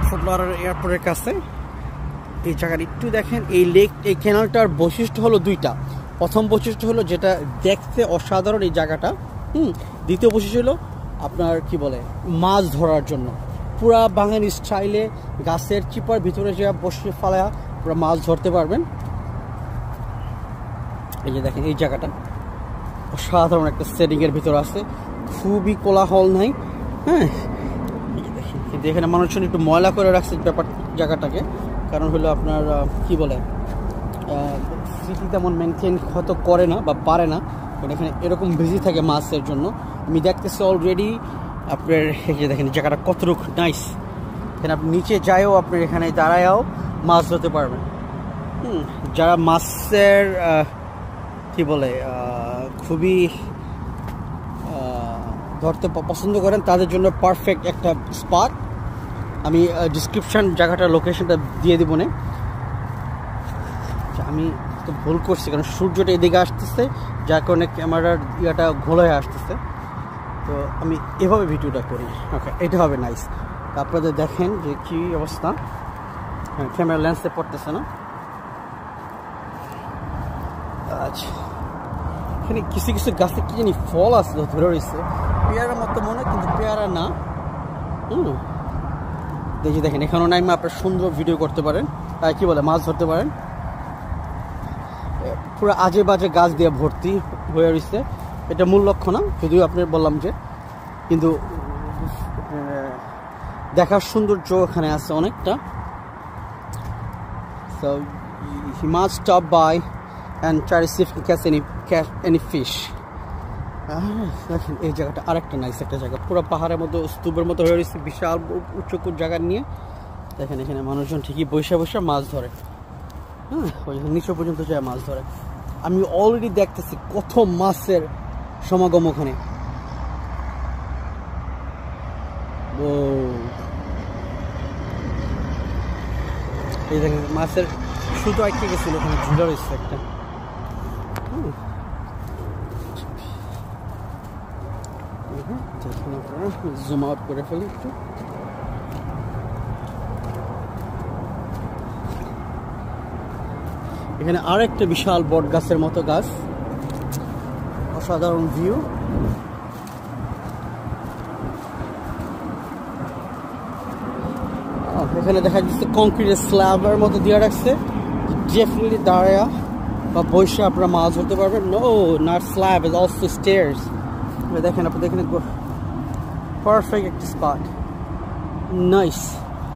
Fort Lauderdale এয়ারপোর্টের কাছে। এই জায়গাটা একটু দেখেন, এই লেক, এই ক্যানালটার বৈশিষ্ট্য হলো দুইটা। প্রথম বৈশিষ্ট্য হলো যেটা দেখতে অসাধারণ এই জায়গাটা, দ্বিতীয় বৈশিষ্ট্য হলো আপনার কি বলে মাছ ধরার জন্য পুরা বাঙালি স্টাইলে গাছের চিপার ভিতরে যে বসে ফেলা পুরো মাছ ধরতে পারবেন। এই যে দেখেন এই জায়গাটা অসাধারণ একটা সেটিংয়ের ভিতর আছে, খুবই কোলাহল নাই। হ্যাঁ, কিন্তু এখানে মানুষজন একটু ময়লা করে রাখছে ব্যাপার জায়গাটাকে, কারণ হলো আপনার কি বলে সিটি তেমন মেনটেন হয়তো করে না বা পারে না, কারণ এখানে এরকম বিজি থাকে মাছের জন্য। আমি দেখতেছি অলরেডি আপনার এই যে দেখেন জায়গাটা কতটুকু নাইস। এখানে আপনি নিচে যায়ও আপনার এখানে দাঁড়ায়ও মাছ ধরতে পারবেন। যারা মাছের কি বলে খুবই ধরতে পছন্দ করেন তাদের জন্য পারফেক্ট একটা স্পট। আমি ডিসক্রিপশান জায়গাটার লোকেশনটা দিয়ে দিব না। আমি তো ভুল করছি কারণ সূর্যটা এদিকে আসতেছে, যার কারণে ক্যামেরার ইয়াটা ঘোল হয়ে আসতেছে, তো আমি এভাবে ভিডিওটা করি। ওকে, এটা হবে নাইস। আপনাদের দেখেন যে কী অবস্থা, ক্যামেরা লেন্সে পড়তেছে না। আচ্ছা, এখানে কিছু কিছু গাছে কি জানি ফল আসলো ধরে রয়েছে, পেয়ারার মতো মনে, কিন্তু পেয়ারা না। দেখি দেখেন এখানেও নাইমা আপনার সুন্দর ভিডিও করতে পারেন, কি বলে মাছ ধরতে পারেন। পুরো আজে বাজে গাছ দিয়ে ভর্তি হয়ে রয়েছে, এটা মূল লক্ষ্য না, যদিও আপনি বললাম যে, কিন্তু দেখার সৌন্দর্য এখানে আছে অনেকটা। So he must stop by and try to see if he can catch any fish. দেখেন এই জায়গাটা আরেকটা নাইস একটা জায়গা, পুরো পাহাড়ের মতো স্তূপের মতো হয়ে রয়েছে, বিশাল উচ্চকুর জায়গা নিয়ে। দেখেন এখানে মানুষজন ঠিকই বসে বসে মাছ ধরে। হ্যাঁ, ওই নিচে পর্যন্ত যায় মাছ ধরে। আমি অলরেডি দেখতেছি কত মাছের সমাগম ওখানে। ও এই দেখেন মাছের শুধু আটকে গেছিল, ওখানে ঝুলে রয়েছে একটা। জুম আউট করে ফেলি একটু। এখানে আর একটা বিশাল বট গাছের মতো গাছ, অসাধারণ ভিউ। এখানে দেখা যাচ্ছে কংক্রিটের স্ল্যাবের মতো দিয়ে রাখছে, ডেফিনেটলি দাঁড়ায়া বা বসে আপনারা মাছ ধরতে পারবেন। No, not slab, is also stairs. দেখেন আপনি দেখেন পারফেক্ট একটা স্পট, নাইস।